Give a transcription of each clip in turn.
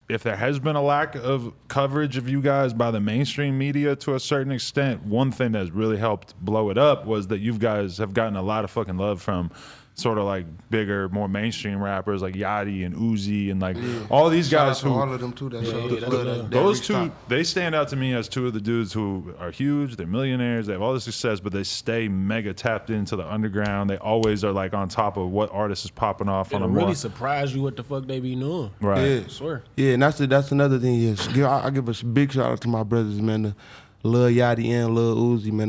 if there has been a lack of coverage of you guys by the mainstream media to a certain extent, one thing that's really helped blow it up was that you guys have gotten a lot of fucking love from sort of like bigger, more mainstream rappers like Yachty and Uzi and like all these guys who all of them too. those two, they stand out to me as two of the dudes who are huge. They're millionaires. They have all the success, but they stay mega tapped into the underground. They always are like on top of what artist is popping off on a really surprise you what the fuck they be doing. Right. Yeah. I swear. Yeah, and that's another thing. Yes, I give a big shout out to my brothers, man. Lil Yachty and Lil Uzi, man,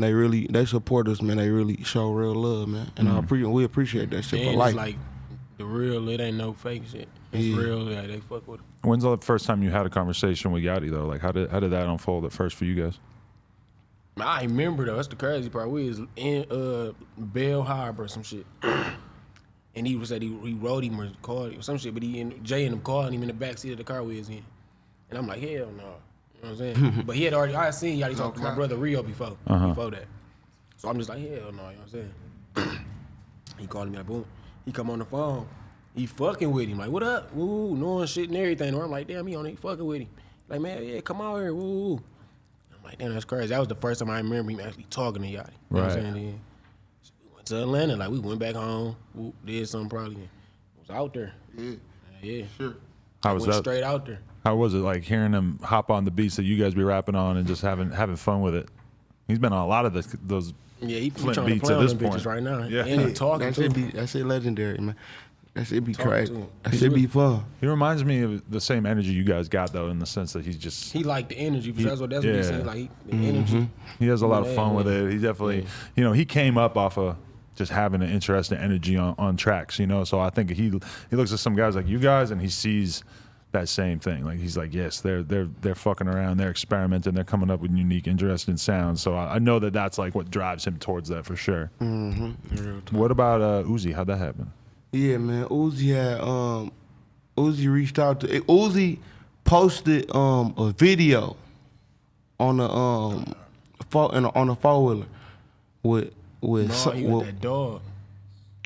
they support us, man. They really show real love, man, and we appreciate that shit for life. It's like the real, it ain't no fake shit. It's real. Like they fuck with it. When's the first time you had a conversation with Yachty though? Like how did that unfold at first for you guys? I remember though. That's the crazy part. We was in Bell Harbor or some shit, and he said he wrote him or called him or some shit. But Jay and him calling him in the backseat of the car we was in, and I'm like, hell no. You know what I'm saying? But I had seen Yachty talk to my brother Rio before that. So I'm just like, hell no, you know what I'm saying? He called me like, boom. He come on the phone. He fucking with him. Like, what up? Woo, knowing shit and everything. Or I'm like, damn, he on it. He fucking with him. Like, man, yeah, come out here. Woo. I'm like, damn, that's crazy. That was the first time I remember him actually talking to Yachty. You know what I'm saying? Then, so we went to Atlanta. Like, we went back home. Woo, did something probably. It was out there. Yeah. Sure. How was that? Straight out there. How was it like hearing him hop on the beats that you guys be rapping on and just having fun with it? He's been on a lot of those he Flint trying to beats play at on this them point. bitches right now. Yeah. And he talking to him. That shit legendary, man. That shit be Talking crazy. to him. That shit be fun. He reminds me of the same energy you guys got though, in the sense that he's just He like the energy. That's what he's saying. Like the energy. he has a lot of fun with it. He definitely, he came up off of just having an interest and energy on tracks, So I think he looks at some guys like you guys and he sees that same thing. Like he's like, yes, they're fucking around, they're experimenting, they're coming up with unique, interesting sounds. So I know that's like what drives him towards that for sure. What about Uzi? How'd that happen? Yeah, man. Uzi reached out to Uzi posted a video on a four-wheeler with that dog.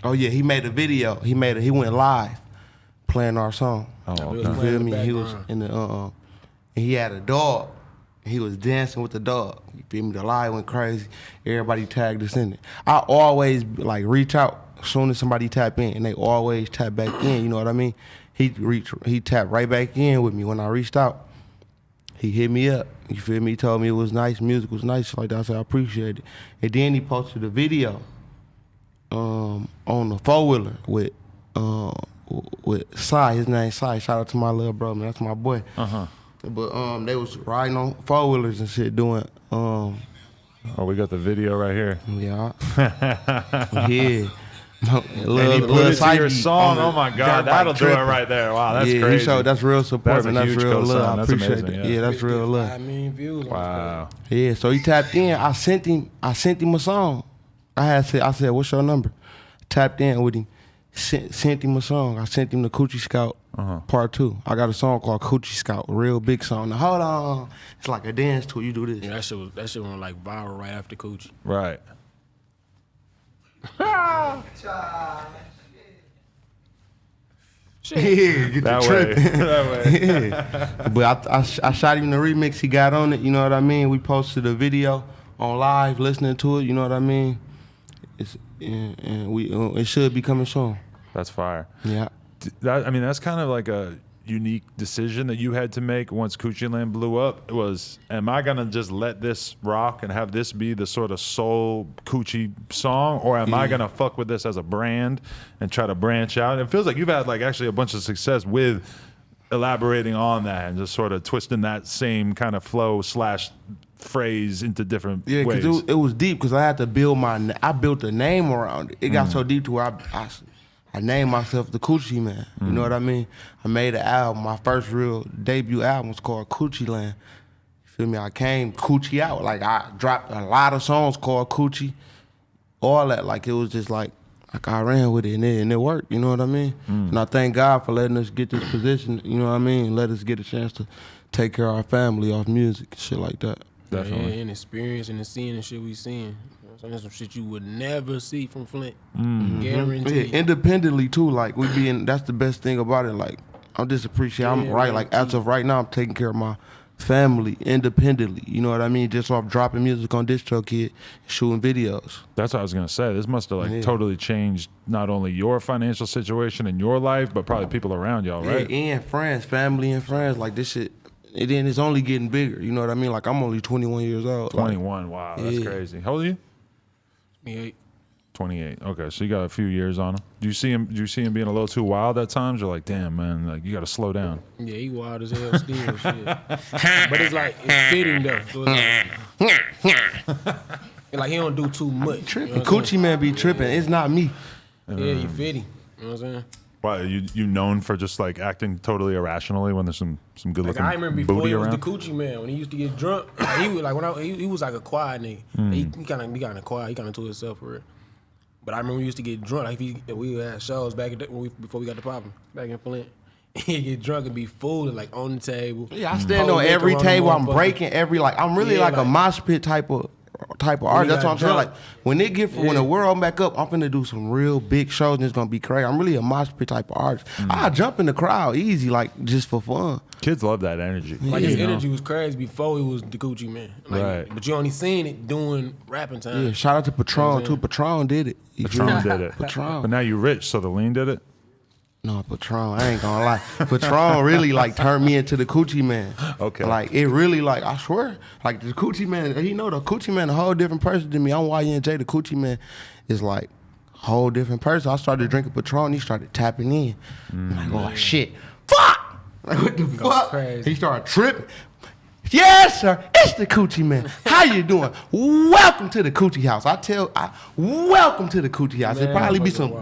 Oh yeah, he made a video. He went live playing our song. Oh, okay. You feel me? He was in the and he had a dog. He was dancing with the dog. You feel me? The live went crazy. Everybody tagged us in it. I always like reach out as soon as somebody tap in, and they always tap back in. You know what I mean? He tapped right back in with me when I reached out. He hit me up. You feel me? He told me it was nice, music was nice like that. I said I appreciate it. And then he posted a video on the four-wheeler with Sai. His name's Sai. Shout out to my little bro, man. That's my boy. But they was riding on four-wheelers and shit doing we got the video right here. yeah. And he put it to your song. Oh my God, that'll do it right there. Wow, that's crazy. He showed that's real support, That's man. a That's huge real cosign. love. I That's appreciate amazing, it. yeah. Yeah, that's real love. 5 million views. Wow. Yeah, so he tapped in. I sent him a song. I said, what's your number? Tapped in with him. Sent him a song. I sent him the Coochie Scout Part 2. I got a song called Coochie Scout, real big song. Now hold on, it's like a dance to it. You do this. Yeah, that shit went like viral right after Coochie. Right. Yeah, get That the way. tripping. That way. Yeah. But I shot him the remix. He got on it. You know what I mean? We posted a video on live, listening to it. You know what I mean? It should be coming soon. That's fire. Yeah. That's kind of like a unique decision that you had to make once Coochie Land blew up. It was, am I gonna just let this rock and have this be the sort of soul Coochie song, or am I gonna fuck with this as a brand and try to branch out? It feels like you've had like actually a bunch of success with elaborating on that and just sort of twisting that same kind of flow / phrase into different ways. Yeah, because it was deep. Because I had to built a name around it. It got so deep to where I named myself the Coochie Man. You know what I mean? I made an album. My first real debut album was called Coochie Land. You feel me? I came Coochie out. Like I dropped a lot of songs called Coochie. All that. Like it was just like I ran with it and it worked. You know what I mean? And I thank God for letting us get this position. You know what I mean? Let us get a chance to take care of our family off music and shit like that. Definitely. Yeah, and experience and seeing the shit we seeing. So that's some shit you would never see from Flint. Yeah, Guaranteed. independently too. Like that's the best thing about it. Like I'm just appreciating. I'm Yeah, right. man, Like as of right now, I'm taking care of my family independently. You know what I mean? Just off dropping music on DistroKid, shooting videos. That's what I was gonna say. This must have like totally changed not only your financial situation in your life, but probably people around y'all, right? Yeah, and friends, family and friends. Like this shit. And then it's only getting bigger. You know what I mean? Like I'm only 21 years old. 21. Wow, that's crazy. How old are you? 28. 28. Okay, so you got a few years on him. Do you see him being a little too wild at times? You're like, damn, man, like you got to slow down. Yeah, he wild as hell still. Shit. But it's like it's fitting though. So it's like he don't do too much. Tripping. Coochie man be tripping. It's not me. Yeah, you fit him. You know what I'm saying? Why you known for just like acting totally irrationally when there's some good Like looking I remember before booty he was around? the coochie man when he used to get drunk. Like, he was like he was like a quiet nigga. He kind of quiet. He kind of to himself for real. But I remember we used to get drunk. Like we had shows back before we got the popping back in Flint. He'd get drunk and be fooling like on the table. Yeah, I stand on every table. I'm breaking every like. I'm really like a mosh pit type of artist. That's what I'm saying. Like when they get when the world back up, I'm finna do some real big shows and it's gonna be crazy. I'm really a mosh pit type of artist. I jump in the crowd easy, like just for fun. Kids love that energy. Like his energy was crazy before he was the Coochie man. Like, Right. But you only seen it doing rapping time. Yeah, shout out to Patron too. Patron did it. You feel Patron me? did it. Patron. But now you rich, so the lean did it? No, Patron. I ain't gonna lie. Patron really like turned me into the Coochie man. Okay. Like it really like I swear like the Coochie man. He know the Coochie man a whole different person than me. I'm YNJ. The Coochie man is like a whole different person. I started drinking Patron. He started tapping in. I'm like, oh shit, fuck. Like what the fuck? Crazy. He started tripping. Yes, sir. It's the Coochie man. How you doing? Welcome to the Coochie house. Welcome to the Coochie house. It probably be some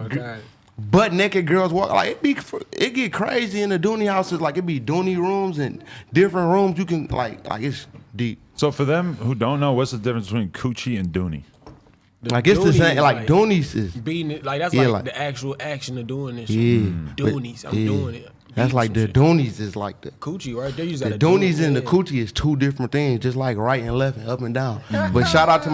butt naked girls walk. Like it get crazy in the Dooney houses. Like it be Dooney rooms and different rooms. You can like it's deep. So for them who don't know, what's the difference between coochie and dooney? Like it's the Dooney same. is Like Dooney's is. beating it. Like that's Yeah, like like- the actual action of doing this shit. Yeah. Doonies. I'm Yeah. doing it. That's Beating like some the shit. Doonies is like the. Coochie right there. You just The gotta do Doonies it, and the yeah. Coochie is two different things, just like right and left and up and down. But shout out to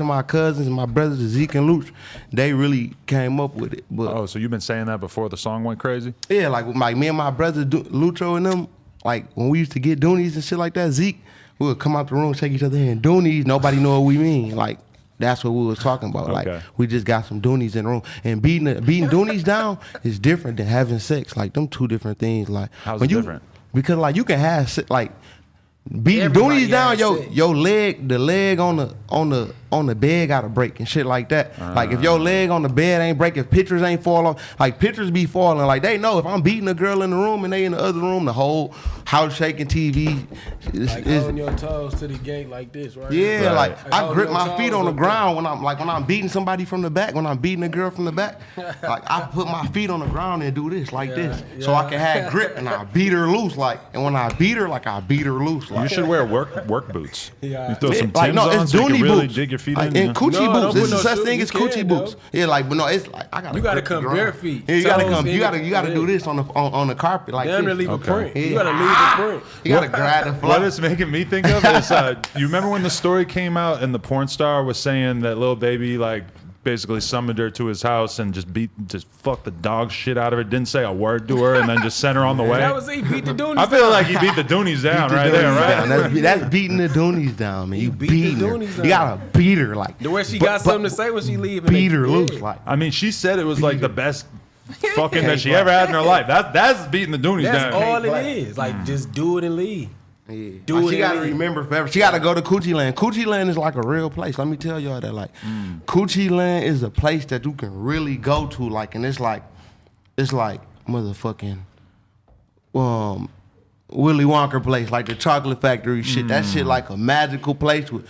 my cousins and my brothers, Zeke and Luch. They really came up with it. But Oh, so you've been saying that before the song went crazy? yeah, like me and my brother Lucho and them, like when we used to get Doonies and shit like that, Zeke, we would come out the room, shake each other hand. Doonies, nobody know what we mean. Like that's what we was talking about. Okay. Like we just got some Doonies in the room. And beating Doonies down is different than having sex. Like them two different things. Like How's when it different? Because like you can have like beating Everybody Doonies down, has sex. your leg, the leg on the bed gotta break and shit like that. Like if your leg on the bed ain't break, if pictures ain't fall off, like pictures be falling. Like they know if I'm beating a girl in the room and they in the other room, the whole house shaking TV. Like holding your toes to the gate like this, right? Yeah, Right. like I hold grip your my feet toes on the up ground when I'm beating somebody from the back, when I'm beating a girl from the back. Like I put my feet on the ground and do this like this, so I can have grip and I beat her loose. Like and when I beat her, like I beat her loose. Like You should wear work boots. Yeah. You throw some Timbs like no, on it's so you Dooney can really boots. dig your feet like, in. you and know? coochie No, don't boots. put There's no a such shoes. thing You as coochie can, boots. though. Yeah, like but no, it's like I gotta. You gotta grip the come ground. bare feet. Yeah, you gotta Toes come. in You gotta the- do this on the carpet like Damn near this. leave a print. Yeah. You gotta leave the print. You gotta grab the What fly. it's making me think of is, you remember when the story came out and the porn star was saying that Lil Baby like basically summoned her to his house and just fucked the dog shit out of her, didn't say a word to her, and then just sent her on the way? That was he beat the Doonies. I feel like he beat the Doonies down Beat the right there, Doonies right? down. That's beating the Doonies down, man. You beat the beating her. Doonies You down. gotta beat her like. The way she but- got but something to say when she leave. Beat her loose like. I mean, she said it was like the best fucking that she ever had in her life. That's beating the Doonies That's down. all it is. Like just do it and leave. Yeah. Do Like, it she gotta and leave. remember forever. She gotta go to Coochie Land. Coochie Land is like a real place. Let me tell y'all that. Like, Coochie Land is a place that you can really go to. Like, and it's like motherfucking Willy Wonka place, like the chocolate factory shit. That shit like a magical place with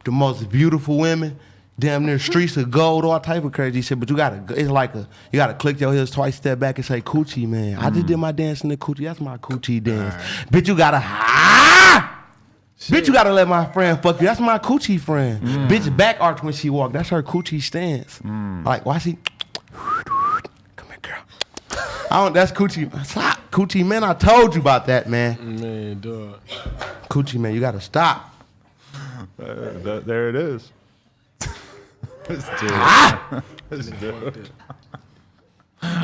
the most beautiful women. Damn near streets of gold, all type of crazy shit. But you gotta click your heels twice, step back and say Coochie, man. I just did my dance in the Coochie. That's my Coochie dance. Bitch, you gotta Bitch, you gotta let my friend fuck you. That's my Coochie friend. Bitch back arch when she walk. That's her Coochie stance. Like, why she come here, girl. That's Coochie. Stop. Coochie, man, I told you about that, man. Man, dog. Coochie, man, you gotta stop. There it is. This dude. This dude.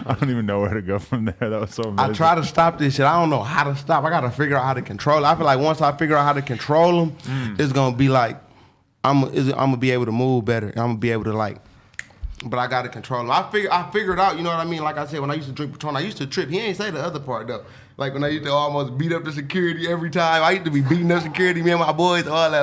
I don't even know where to go from there. That was so amazing. I try to stop this shit. I don't know how to stop. I got to figure out how to control it. I feel like once I figure out how to control them, it's going to be like, I'm going to be able to move better. I'm going to be able to like, but I got to control them. I figured out, you know what I mean? Like I said, when I used to drink Patron, I used to trip. He ain't say the other part though. Like when I used to almost beat up the security every time. I used to be beating up security, me and my boys, all that.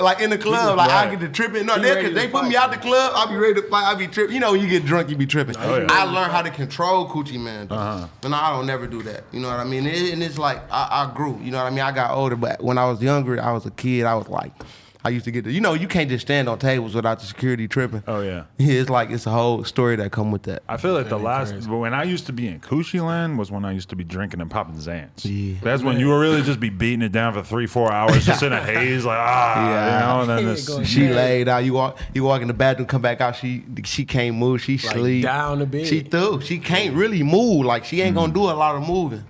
Like in the club, like I get to tripping. No, they put me out the club. I be ready to fight. I be tripping. You know, when you get drunk, you be tripping. Oh, yeah. I learned how to control Coochie Man. And I don't never do that. You know what I mean? And it's like I grew. You know what I mean? I got older, but when I was younger, I was a kid. I was like, I used to get you know, you can't just stand on tables without the security tripping. Oh, yeah. It's like, it's a whole story that come with that. I feel like when I used to be in Coochie Land was when I used to be drinking and popping Xans. Yeah. That's when you were really just be beating it down for 3-4 hours, just in a haze, like, you know, and then this. She laid out, you walk in the bathroom, come back out, she can't move, she Like sleep. down the bed. She through. She can't really move. Like she ain't gonna do a lot of moving.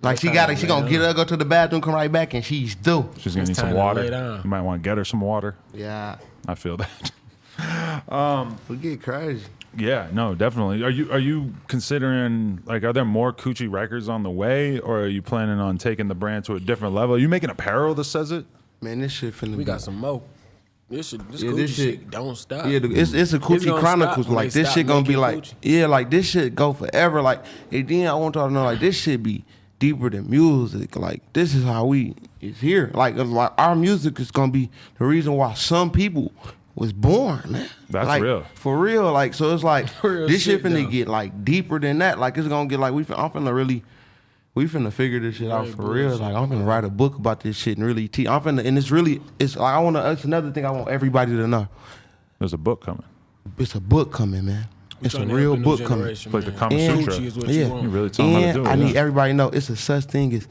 Like she gonna get her, go to the bathroom, come right back, and she's through. She's gonna need It's some time to water. lay down. You might want to get her some water. Yeah. I feel that. We get crazy. Yeah, no, definitely. Are you considering, like, are there more Coochie records on the way, or are you planning on taking the brand to a different level? Are you making apparel that says it? Man, this shit finna We be. got some more. This Yeah, Coochie this shit don't stop. Yeah, it's a Coochie gonna Chronicles. stop when Like they this stop shit gonna be making like, Coochie. yeah, like this shit go forever. Like, and then I want y'all to know, like, this shit be deeper than music. Like, this is how we is here. Like our music is gonna be the reason why some people was born, man. That's like, real. For real. Like, so it's like Real this shit shit, finna though. get like deeper than that. Like, it's gonna get like we finna figure this shit out Right, for real. bullshit. Like, I'm finna write a book about this shit and really teach. And it's like it's another thing I want everybody to know. There's a book coming. It's a book coming, man. It's a Trying to real help the new book coming. generation, Like the man. Kama And- Sutra. Coochie is what Yeah. you want. You really tell them how to And do it. I yeah. need everybody to know it's a such thing as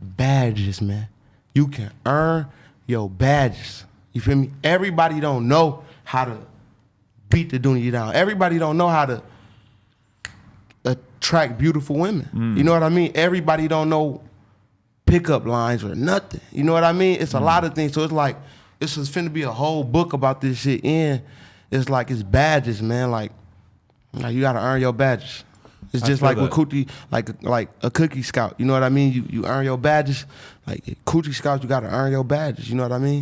badges, man. You can earn your badges. You feel me? Everybody don't know how to beat the dunya down. Everybody don't know how to attract beautiful women. You know what I mean? Everybody don't know pickup lines or nothing. You know what I mean? It's a lot of things. So it's like, it's just finna be a whole book about this shit. And it's like, it's badges, man. Like you gotta earn your badges. It's I just feel like with that. Coochie, like a cookie scout. You know what I mean? You earn your badges. Like Coochie Scouts, you gotta earn your badges. You know what I mean?